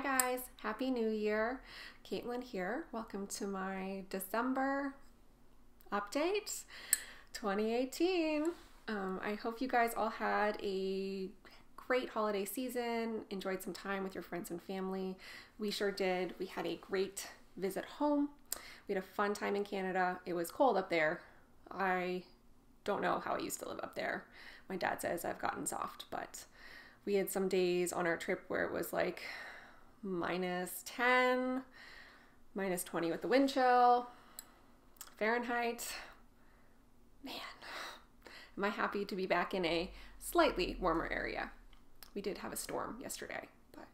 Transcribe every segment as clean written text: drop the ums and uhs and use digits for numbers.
Hi guys, Happy New Year. Caitlin here. Welcome to my December update 2018. I hope you guys all had a great holiday season, enjoyed some time with your friends and family. We sure did. We had a great visit home. We had a fun time in Canada. It was cold up there. I don't know how I used to live up there. My dad says I've gotten soft, but we had some days on our trip where it was like -10, -20 with the wind chill, Fahrenheit. Man, am I happy to be back in a slightly warmer area. We did have a storm yesterday, but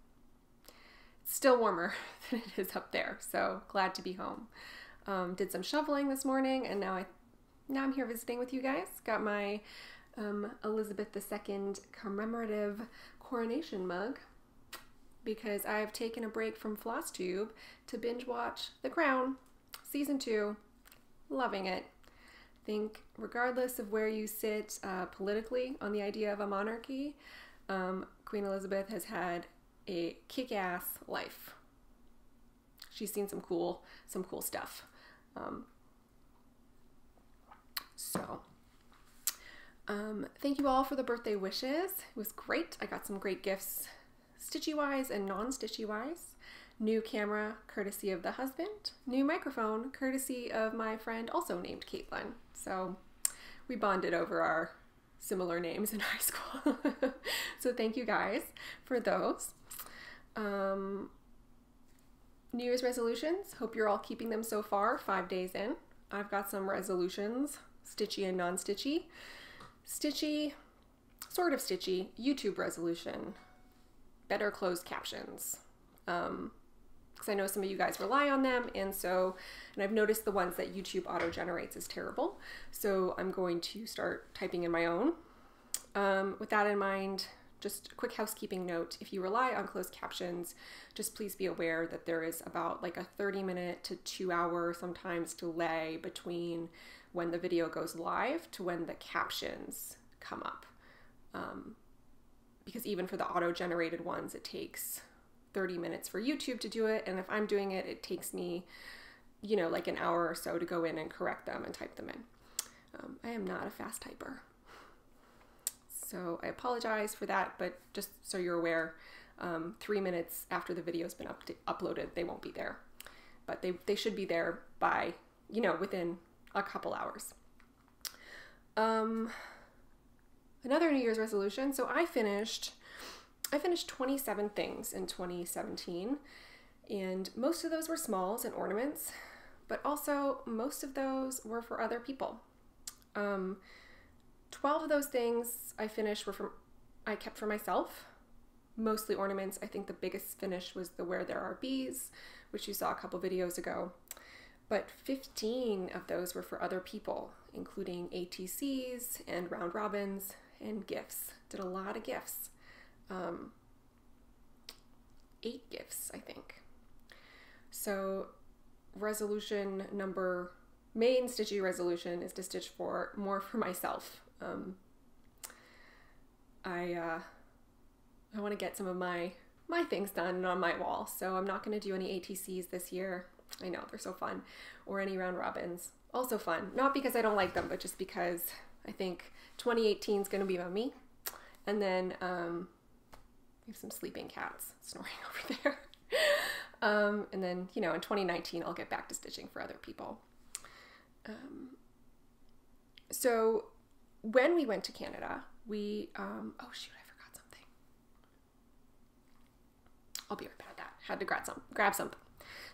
it's still warmer than it is up there, so glad to be home. Did some shoveling this morning, and now I'm here visiting with you guys. Got my Elizabeth II commemorative coronation mug because I've taken a break from Flosstube to binge watch The Crown season 2. Loving it. I think regardless of where you sit politically on the idea of a monarchy, Queen Elizabeth has had a kick-ass life. She's seen some cool stuff. Thank you all for the birthday wishes. It was great. I got some great gifts, stitchy-wise and non-stitchy-wise. New camera, courtesy of the husband. New microphone, courtesy of my friend also named Caitlin. So we bonded over our similar names in high school. So thank you guys for those. New Year's resolutions. Hope you're all keeping them so far, 5 days in. I've got some resolutions, stitchy and non-stitchy. Stitchy, sort of stitchy, YouTube resolution. Better closed captions. Because I know some of you guys rely on them, and I've noticed the ones that YouTube auto-generates is terrible. So I'm going to start typing in my own. With that in mind, just a quick housekeeping note. If you rely on closed captions, just please be aware that there is about like a 30-minute to 2-hour sometimes delay between when the video goes live to when the captions come up. Because even for the auto-generated ones, it takes 30 minutes for YouTube to do it. And if I'm doing it, it takes me, like an hour or so to go in and correct them and type them in. I am not a fast typer. So I apologize for that, but just so you're aware, 3 minutes after the video's been uploaded, they won't be there. But they should be there by, within a couple hours. Another New Year's resolution. So I finished 27 things in 2017, and most of those were smalls and ornaments, but also most of those were for other people. 12 of those things I finished I kept for myself, mostly ornaments. I think the biggest finish was the Where There Are Bees, which you saw a couple videos ago. But 15 of those were for other people, including ATCs and round robins and gifts. Did a lot of gifts. 8 gifts, I think. So main stitchy resolution is to stitch more for myself. I want to get some of my things done on my wall, so I'm not going to do any ATCs this year. I know, they're so fun. Or any round robins. Also fun. Not because I don't like them, but just because I think 2018 is going to be about me. And then we have some sleeping cats snoring over there. And then, in 2019, I'll get back to stitching for other people. So when we went to Canada, oh shoot, I forgot something. I'll be right back at that. Had to grab something.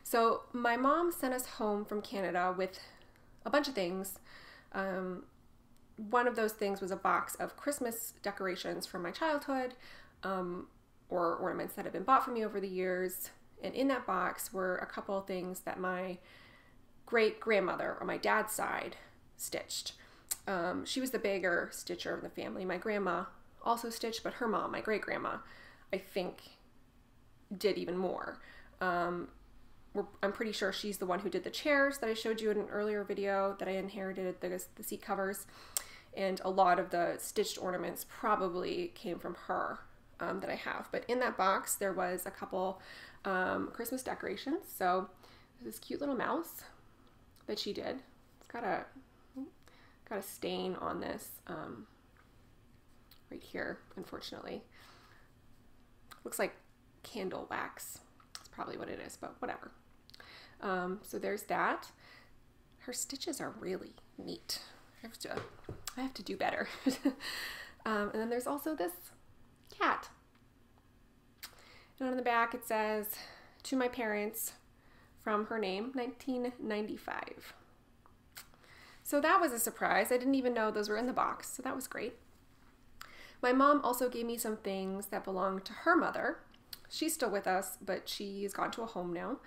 So my mom sent us home from Canada with a bunch of things. One of those things was a box of Christmas decorations from my childhood, or ornaments that have been bought for me over the years. And in that box were a couple of things that my great-grandmother on my dad's side stitched. She was the bigger stitcher of the family. My grandma also stitched, but her mom, my great-grandma, I think did even more. I'm pretty sure she's the one who did the chairs that I showed you in an earlier video that I inherited, the seat covers. And a lot of the stitched ornaments probably came from her. that I have. But in that box, there was a couple Christmas decorations. So this cute little mouse that she did. It's got a stain on this right here, unfortunately. Looks like candle wax. That's probably what it is, but whatever. So there's that. Her stitches are really neat. I have to do better. And then there's also this cat. And on the back it says, "To my parents, from her name, 1995. So that was a surprise. I didn't even know those were in the box, so that was great. My mom also gave me some things that belong to her mother. She's still with us, but she's gone to a home now.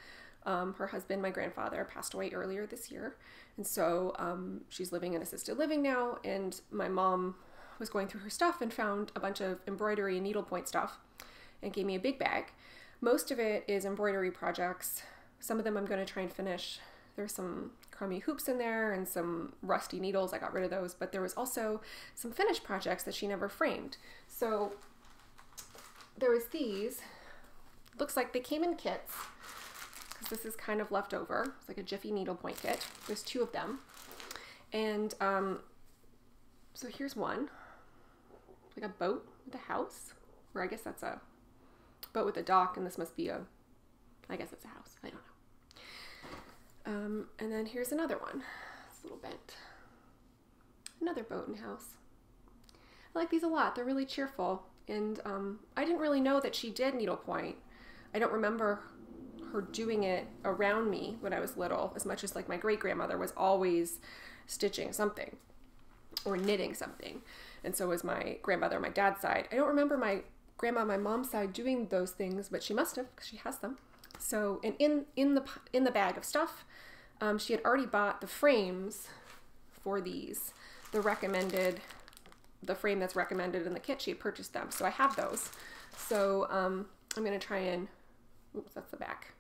Her husband, my grandfather, passed away earlier this year, and so she's living in assisted living now, and my mom was going through her stuff and found a bunch of embroidery and needlepoint stuff and gave me a big bag. Most of it is embroidery projects. Some of them I'm going to try and finish. There's some crummy hoops in there and some rusty needles. I got rid of those, but there was also some finished projects that she never framed. So there was these. Looks like they came in kits, because this is kind of left over. It's like a Jiffy needlepoint kit. There's 2 of them. And so here's one, like a boat with a house, or I guess that's a boat with a dock, and this must be I guess it's a house. I don't know. And then here's another one. It's a little bent. Another boat and house. I like these a lot. They're really cheerful. And I didn't really know that she did needlepoint. I don't remember her doing it around me when I was little, as much as like my great-grandmother was always stitching something or knitting something. And so was my grandmother on my dad's side. I don't remember my grandma on my mom's side doing those things, but she must have, because she has them. So, and in the bag of stuff, she had already bought the frames for these. The frame that's recommended in the kit, she had purchased them. So I have those. So I'm going to try and, oops, that's the back.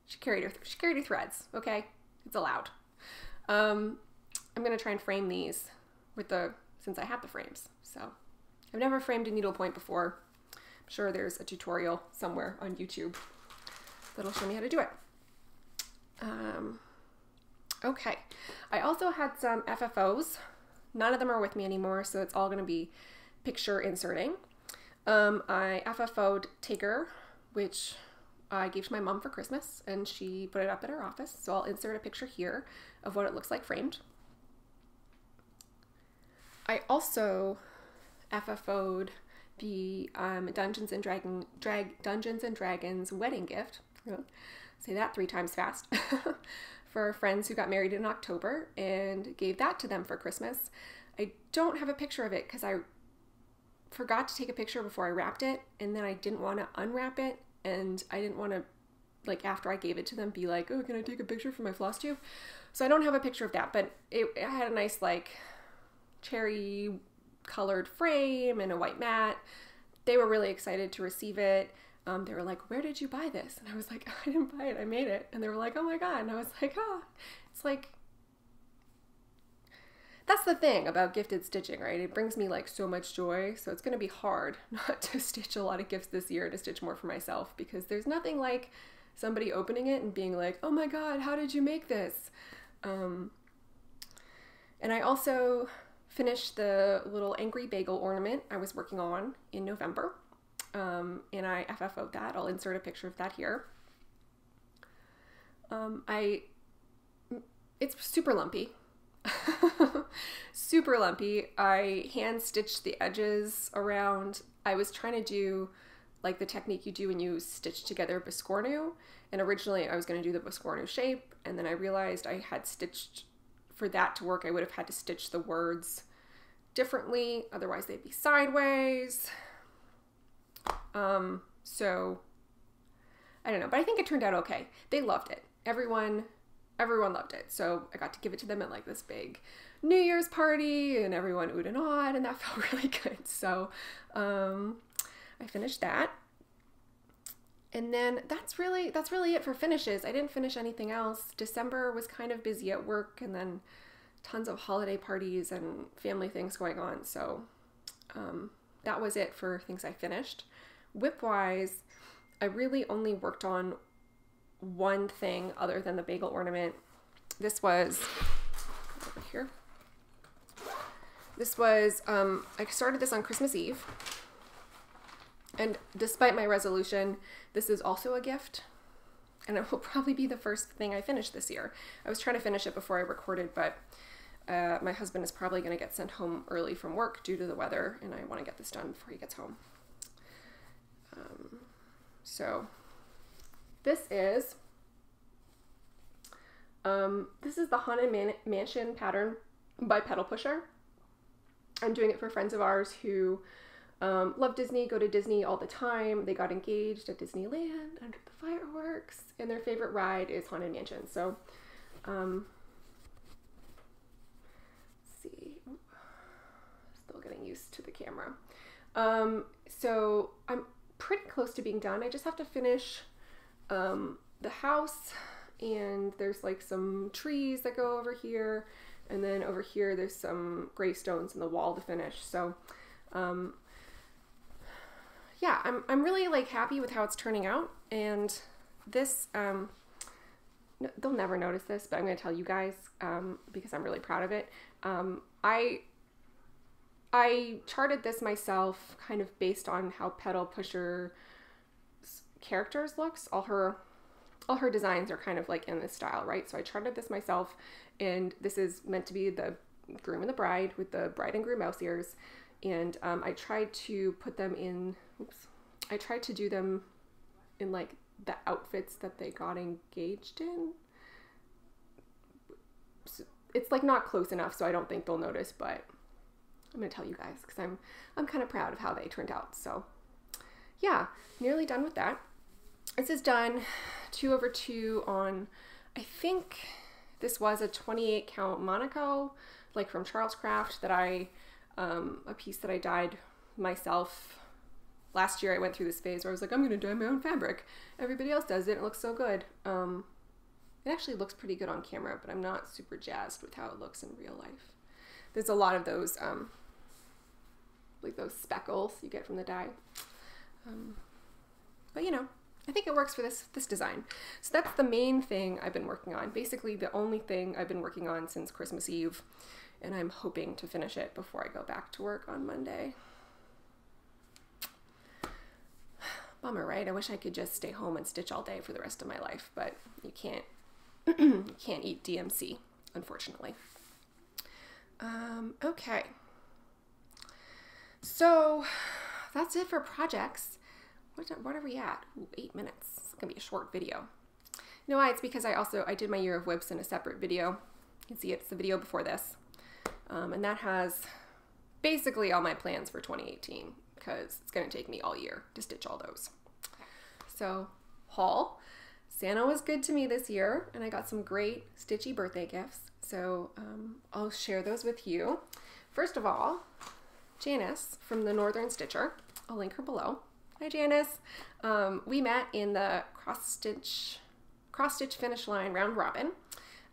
She carried her threads. Okay, it's allowed. I'm going to try and frame these since I have the frames. So I've never framed a needlepoint before. I'm sure there's a tutorial somewhere on YouTube that'll show me how to do it. Okay, I also had some FFOs. None of them are with me anymore, so it's all going to be picture inserting. I FFO'd Tigger, which I gave to my mom for Christmas, and she put it up at her office, so I'll insert a picture here of what it looks like framed. I also FFO'd the Dungeons and Dragons wedding gift. Say that 3 times fast. For friends who got married in October, and gave that to them for Christmas. I don't have a picture of it because I forgot to take a picture before I wrapped it, and then I didn't want to unwrap it, and I didn't want to, like, after I gave it to them, be like, oh, can I take a picture for my Flosstube? So I don't have a picture of that, but it had a nice, like, cherry colored frame and a white mat. They were really excited to receive it. They were like, where did you buy this? And I was like, I didn't buy it, I made it. And they were like, oh my God. And I was like, oh, it's like, that's the thing about gifted stitching, right? It brings me like so much joy. So it's going to be hard not to stitch a lot of gifts this year, to stitch more for myself, because there's nothing like somebody opening it and being like, oh my God, how did you make this? And I also finished the little angry bagel ornament I was working on in November. And I FFO'd that. I'll insert a picture of that here. It's super lumpy. Super lumpy. I hand stitched the edges around. I was trying to do like the technique you do when you stitch together Biscornu. And originally I was going to do the Biscornu shape. And then I realized I had stitched, for that to work, I would have had to stitch the words differently. Otherwise they'd be sideways. So I don't know, but I think it turned out okay. They loved it. Everyone loved it. So I got to give it to them at like this big New Year's party, and everyone oohed and awed, and that felt really good. So, I finished that. And then that's really it for finishes. I didn't finish anything else. December was kind of busy at work, and then tons of holiday parties and family things going on. So, that was it for things I finished. WIP-wise, I really only worked on one thing other than the bagel ornament. This was over here. This was, I started this on Christmas Eve. And despite my resolution, this is also a gift. And it will probably be the first thing I finish this year. I was trying to finish it before I recorded, but my husband is probably going to get sent home early from work due to the weather, and I want to get this done before he gets home. So this is the Haunted Mansion pattern by Pedal Pusher. I'm doing it for friends of ours who love Disney, go to Disney all the time. They got engaged at Disneyland under the fireworks, and their favorite ride is Haunted Mansion. So, let's see, still getting used to the camera. So I'm pretty close to being done. I just have to finish the house, and there's like some trees that go over here, and then over here there's some gravestones in the wall to finish. So yeah, I'm really like happy with how it's turning out. And this they'll never notice this, but I'm going to tell you guys because I'm really proud of it. I charted this myself kind of based on how Pedal Pusher's characters looks. All her designs are kind of like in this style, right? So I charted this myself, and this is meant to be the groom and the bride with the bride and groom mouse ears. And I tried to put them in, I tried to do them in like the outfits that they got engaged in. So it's like not close enough, so I don't think they'll notice, but I'm gonna tell you guys because I'm kind of proud of how they turned out. So yeah, nearly done with that. This is done 2/2 on, I think this was a 28 count Monaco, like from Charles Craft, that a piece that I dyed myself. Last year I went through this phase where I was like, I'm gonna dye my own fabric. Everybody else does it, and it looks so good. It actually looks pretty good on camera, but I'm not super jazzed with how it looks in real life. There's a lot of those, like those speckles you get from the dye. But you know, I think it works for this design. So that's the main thing I've been working on. Basically the only thing I've been working on since Christmas Eve, and I'm hoping to finish it before I go back to work on Monday. Bummer, right? I wish I could just stay home and stitch all day for the rest of my life, but you can't, you can't eat DMC, unfortunately. Okay. So that's it for projects. What are we at? Ooh, 8 minutes. It's gonna be a short video. You know why? It's because I did my year of WIPs in a separate video. You can see it's the video before this. And that has basically all my plans for 2018 because it's gonna take me all year to stitch all those. So, haul. Santa was good to me this year, and I got some great stitchy birthday gifts. So I'll share those with you. First of all, Janice from the Northern Stitcher. I'll link her below. Hi, Janice. We met in the cross stitch finish line round robin.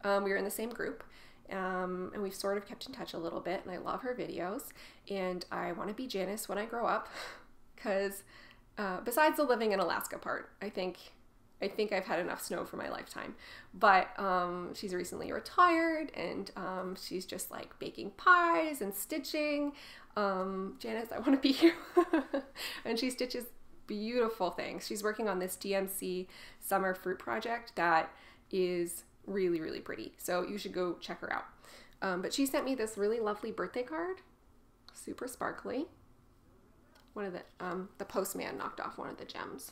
We were in the same group, and we've sort of kept in touch a little bit, and I love her videos, and I want to be Janice when I grow up, because besides the living in Alaska part, I think I've had enough snow for my lifetime. But she's recently retired, and she's just like baking pies and stitching. Janice, I want to be you. And she stitches beautiful things. She's working on this DMC summer fruit project that is really, really pretty. So you should go check her out. But she sent me this really lovely birthday card, super sparkly. One of the postman knocked off one of the gems.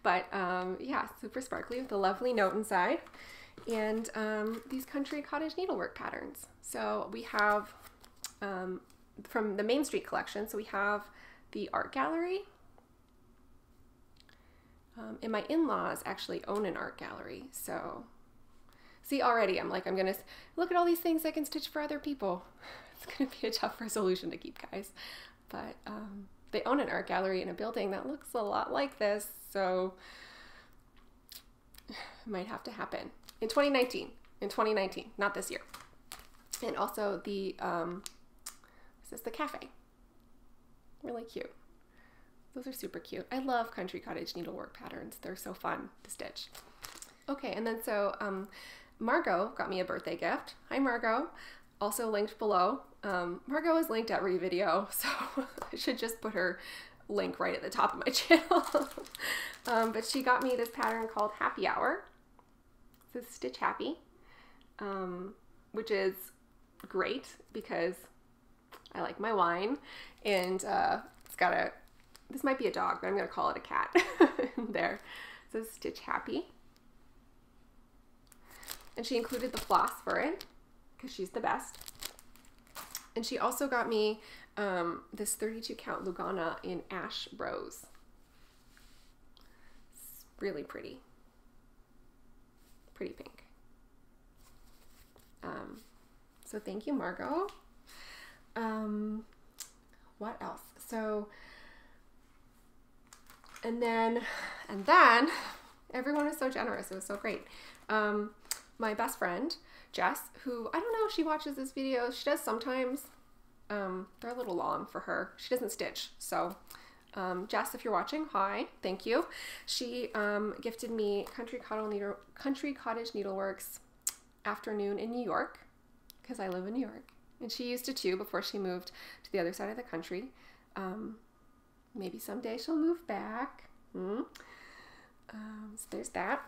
But yeah, super sparkly with a lovely note inside, and these country cottage needlework patterns. So we have from the Main Street collection. So we have the art gallery, and my in-laws actually own an art gallery. So see, already I'm gonna look at all these things I can stitch for other people. It's gonna be a tough resolution to keep, guys, but they own an art gallery in a building that looks a lot like this, so it might have to happen in 2019. In 2019, not this year. And also the this is the cafe. Really cute. Those are super cute. I love country cottage needlework patterns. They're so fun to stitch. Okay, and then so Margot got me a birthday gift. Hi, Margot. Also linked below. Margot is linked every video, so I should just put her link right at the top of my channel. But she got me this pattern called Happy Hour. It says Stitch Happy, which is great because I like my wine, and it's got a, this might be a dog, but I'm going to call it a cat. There. It says Stitch Happy. And she included the floss for it because she's the best. And she also got me this 32 count Lugana in Ash Rose. It's really pretty. Pretty pink. So thank you, Margot. What else? So, and then everyone is so generous. It was so great. My best friend, Jess, who I don't know if she watches this video. She does sometimes. They're a little long for her. She doesn't stitch. So, Jess, if you're watching, hi, thank you. She gifted me Country Cottage Needleworks afternoon in New York, because I live in New York. And she used it too before she moved to the other side of the country. Maybe someday she'll move back. So there's that.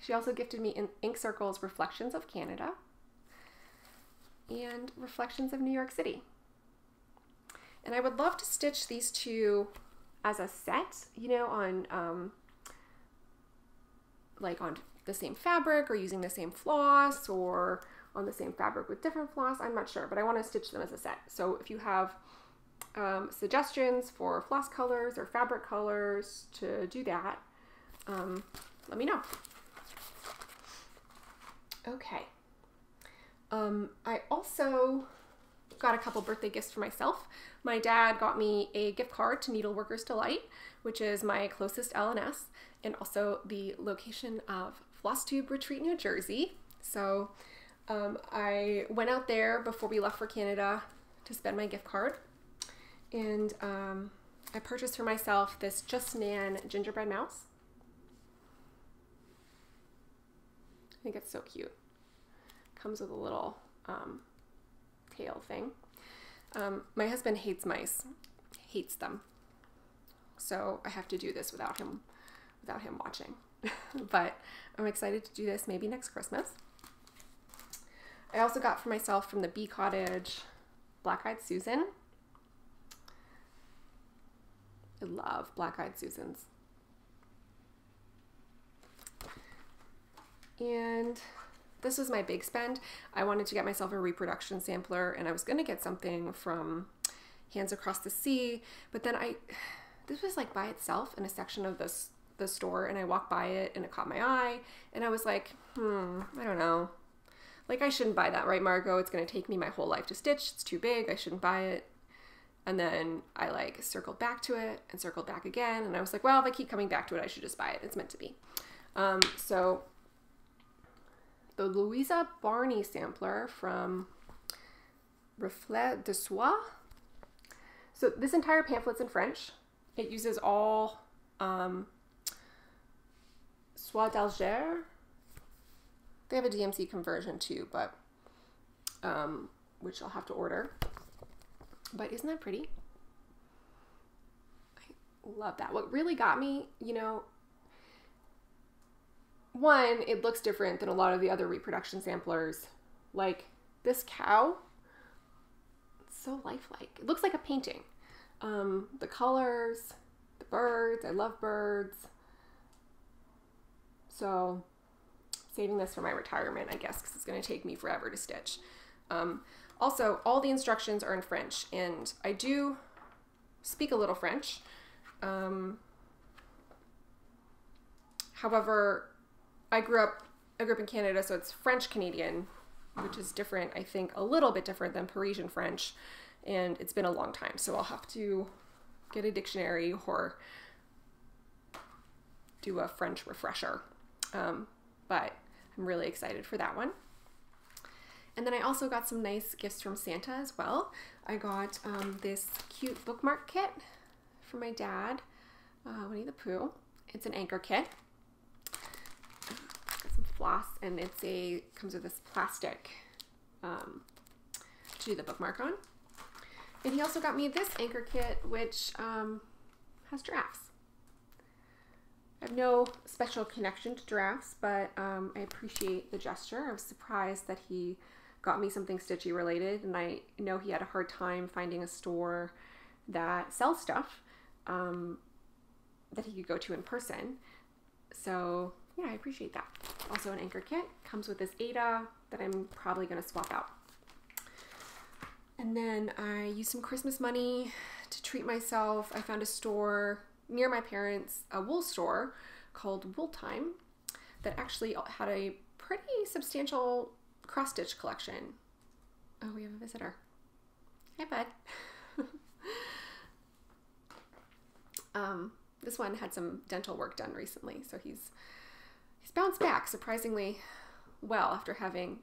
She also gifted me Ink Circle's Reflections of Canada and Reflections of New York City. And I would love to stitch these two as a set, you know, on like on the same fabric or using the same floss or on the same fabric with different floss. I'm not sure, but I want to stitch them as a set. So if you have suggestions for floss colors or fabric colors to do that, let me know. Okay. I also got a couple birthday gifts for myself. My dad got me a gift card to Needleworkers Delight, which is my closest L&S, and also the location of Flosstube Retreat, New Jersey. So I went out there before we left for Canada to spend my gift card, and I purchased for myself this Just Nan gingerbread mouse. I think it's so cute. Comes with a little tail thing. My husband hates mice, hates them. So I have to do this without him watching. But I'm excited to do this maybe next Christmas. I also got for myself from the Bee Cottage Black Eyed Susan. I love Black Eyed Susans. And this was my big spend. I wanted to get myself a reproduction sampler, and I was going to get something from Hands Across the Sea, but then this was like by itself in a section of the store, and I walked by it and it caught my eye, and I was like, I don't know. Like, I shouldn't buy that, right, Margot? It's going to take me my whole life to stitch. It's too big. I shouldn't buy it. And then I like circled back to it and circled back again, and I was like, well, if I keep coming back to it, I should just buy it. It's meant to be. So the Louisa Barney sampler from Reflet de Soie. So this entire pamphlet's in French. It uses all Soie d'Alger. They have a DMC conversion too, but which I'll have to order. But isn't that pretty? I love that. What really got me, you know, one, it looks different than a lot of the other reproduction samplers. Like this cow, it's so lifelike. It looks like a painting. The colors, the birds, I love birds. So saving this for my retirement, I guess, because it's going to take me forever to stitch. Also, all the instructions are in French, and I do speak a little French. However, I grew up in Canada, so it's French Canadian, which is different, I think, a little bit different than Parisian French, and it's been a long time, so I'll have to get a dictionary or do a French refresher. But I'm really excited for that one. And then I also got some nice gifts from Santa as well. I got this cute bookmark kit for my dad, Winnie the Pooh. It's an anchor kit. Got some floss, and comes with this plastic to do the bookmark on. And he also got me this anchor kit, which has giraffes. I have no special connection to giraffes, but I appreciate the gesture. I was surprised that he got me something stitchy related, and I know he had a hard time finding a store that sells stuff that he could go to in person. So yeah, I appreciate that. Also an anchor kit. Comes with this Ada that I'm probably going to swap out. And then I used some Christmas money to treat myself. I found a store near my parents, a wool store called Wool Time, that actually had a pretty substantial cross-stitch collection. Oh, we have a visitor. Hi, bud. This one had some dental work done recently, so he's bounced back surprisingly well after having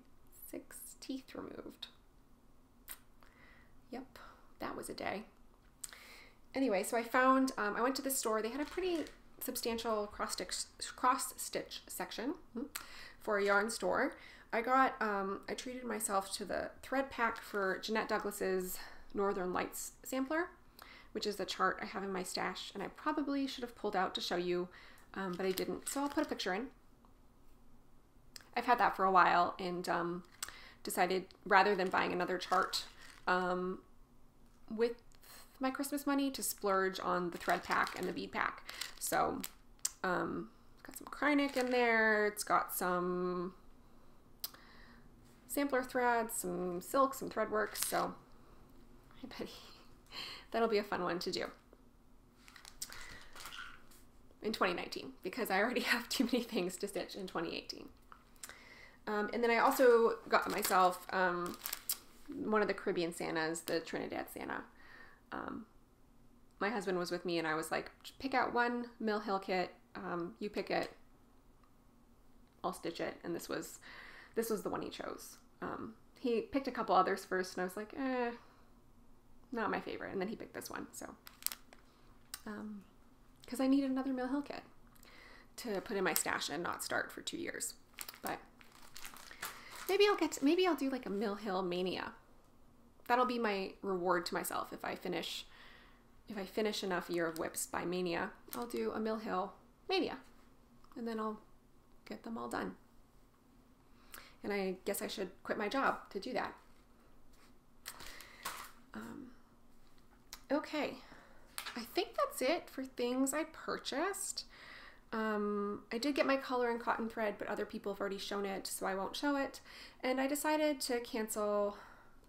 6 teeth removed. Yep, that was a day. Anyway, so I went to the store. They had a pretty substantial cross-stitch section for a yarn store. I treated myself to the thread pack for Jeanette Douglas's Northern Lights sampler, which is the chart I have in my stash, and I probably should have pulled out to show you, but I didn't, so I'll put a picture in. I've had that for a while, and decided rather than buying another chart with my Christmas money, to splurge on the thread pack and the bead pack. So got some Kreinik in there. It's got some sampler threads, some silk, some thread work. So I bet that'll be a fun one to do in 2019, because I already have too many things to stitch in 2018. And then I also got myself one of the Caribbean Santas, the Trinidad Santa. My husband was with me, and I was like, pick out one Mill Hill kit. You pick it, I'll stitch it. And this was the one he chose. He picked a couple others first, and I was like, not my favorite. And then he picked this one. So, because I needed another Mill Hill kit to put in my stash and not start for 2 years. But maybe I'll do like a Mill Hill mania. That'll be my reward to myself. If I finish enough Year of Whips by Mania, I'll do a Mill Hill mania, and then I'll get them all done. And I guess I should quit my job to do that. Okay, I think that's it for things I purchased. I did get my color and cotton thread, but other people have already shown it, so I won't show it. And I decided to cancel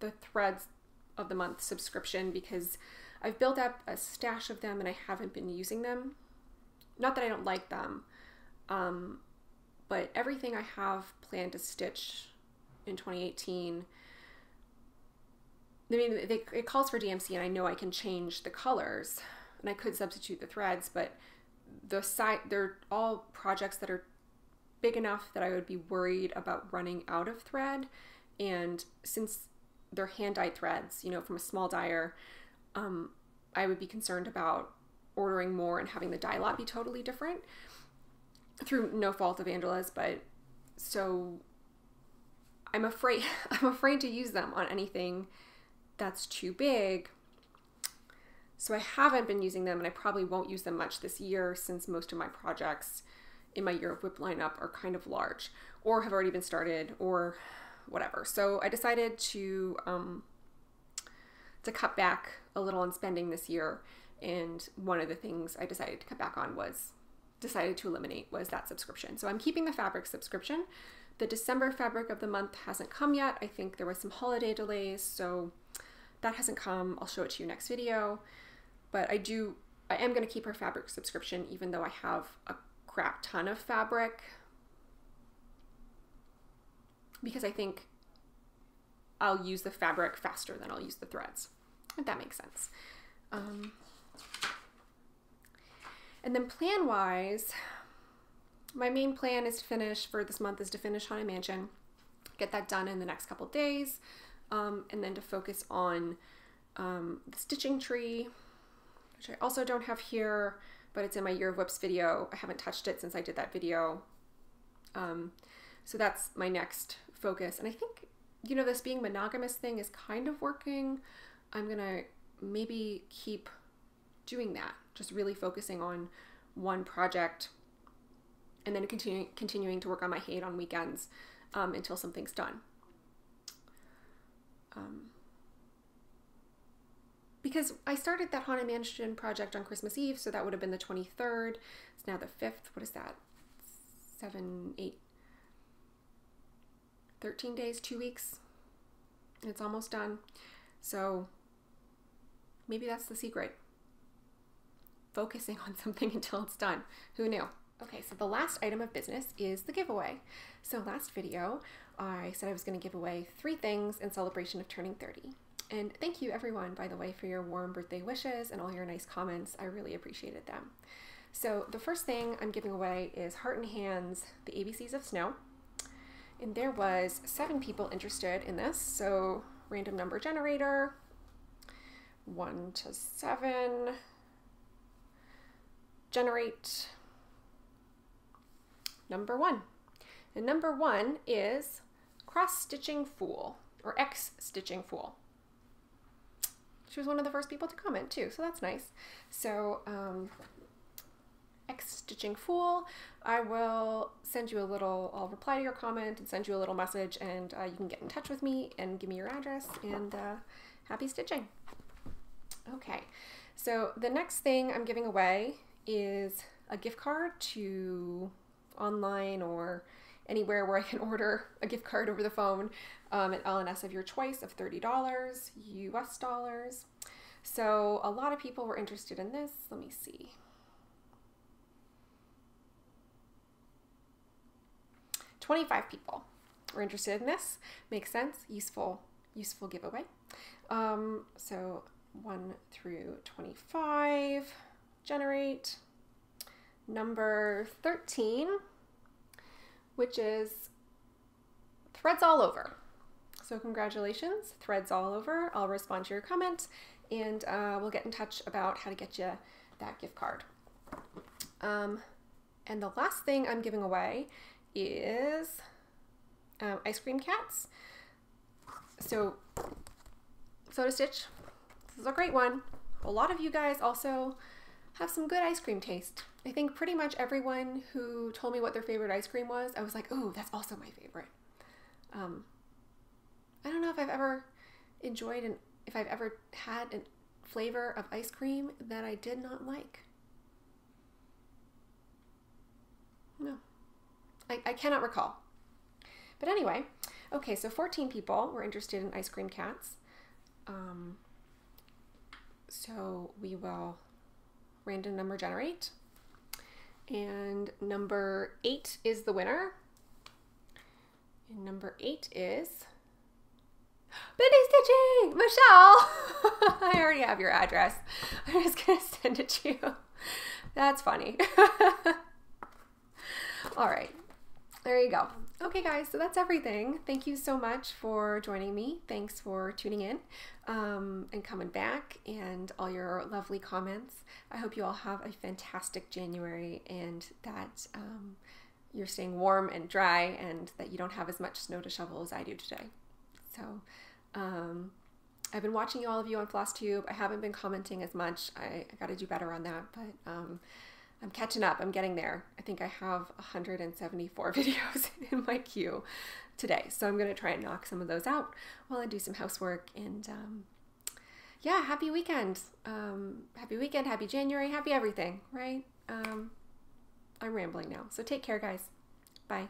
the Threads of the Month subscription because I've built up a stash of them and I haven't been using them. Not that I don't like them, but everything I have planned to stitch in 2018, I mean, it calls for DMC, and I know I can change the colors and I could substitute the threads, but they're all projects that are big enough that I would be worried about running out of thread. And since they're hand-dyed threads, from a small dyer, I would be concerned about ordering more and having the dye lot be totally different through no fault of Angela's. But so I'm afraid to use them on anything that's too big. So I haven't been using them, and I probably won't use them much this year, since most of my projects in my Year of Whip lineup are kind of large or have already been started or whatever. So I decided to cut back a little on spending this year, and one of the things I decided to cut back on was that subscription. So I'm keeping the fabric subscription. The December fabric of the month hasn't come yet. I think there was some holiday delays, so that hasn't come. I'll show it to you next video. But I am going to keep her fabric subscription, even though I have a crap ton of fabric, because I think I'll use the fabric faster than I'll use the threads, if that makes sense. And then plan-wise, my main plan for this month is to finish Haunted Mansion, get that done in the next couple days, and then to focus on the stitching tree, which I also don't have here, but it's in my Year of Whips video. I haven't touched it since I did that video. So that's my next focus. And I think, you know, this being monogamous thing is kind of working. I'm gonna maybe keep doing that, just really focusing on one project and then continuing to work on my hate on weekends until something's done. Because I started that Haunted Mansion project on Christmas Eve, so that would have been the 23rd. It's now the 5th. What is that? 7, 8, 13 days, 2 weeks. It's almost done. So maybe that's the secret. Focusing on something until it's done. Who knew? Okay, so the last item of business is the giveaway. So last video, I said I was going to give away 3 things in celebration of turning 30. And thank you everyone, by the way, for your warm birthday wishes and all your nice comments. I really appreciated them. So the first thing I'm giving away is Heart and Hands, the ABCs of Snow. And there was 7 people interested in this. So random number generator, 1 to 7, generate number 1. And number 1 is Cross-Stitching Fool, or X-Stitching Fool. She was one of the first people to comment too, so that's nice. So X-Stitching Fool, I will send you a little, I'll reply to your comment and send you a little message, and you can get in touch with me and give me your address, and happy stitching. Okay, so the next thing I'm giving away is a gift card to online or anywhere where I can order a gift card over the phone at LNS of your choice of $30 US dollars. So a lot of people were interested in this. Let me see. 25 people were interested in this. Makes sense. Useful giveaway. So 1 through 25. Generate number 13, which is Threads All Over. So congratulations, Threads All Over. I'll respond to your comment, and we'll get in touch about how to get you that gift card. And the last thing I'm giving away is ice cream cats. So to stitch, this is a great one. A lot of you guys also have some good ice cream taste. I think pretty much everyone who told me what their favorite ice cream was, I was like, oh, that's also my favorite. I don't know if I've ever enjoyed if I've ever had a flavor of ice cream that I did not like. No, I cannot recall. But anyway, okay, so 14 people were interested in ice cream cats. So we will random number generate, and number 8 is the winner. And number 8 is Bendy Stitching! Michelle! I already have your address. I'm just gonna send it to you. That's funny. All right, there you go. Okay guys, so that's everything. Thank you so much for joining me. Thanks for tuning in and coming back, and all your lovely comments. I hope you all have a fantastic January, and that you're staying warm and dry, and that you don't have as much snow to shovel as I do today. So I've been watching all of you on Flosstube. I haven't been commenting as much. I got to do better on that, but I'm catching up. I'm getting there. I think I have 174 videos in my queue today. So I'm going to try and knock some of those out while I do some housework. And yeah, happy weekend. Happy weekend, happy January, happy everything, right? I'm rambling now. So take care, guys. Bye.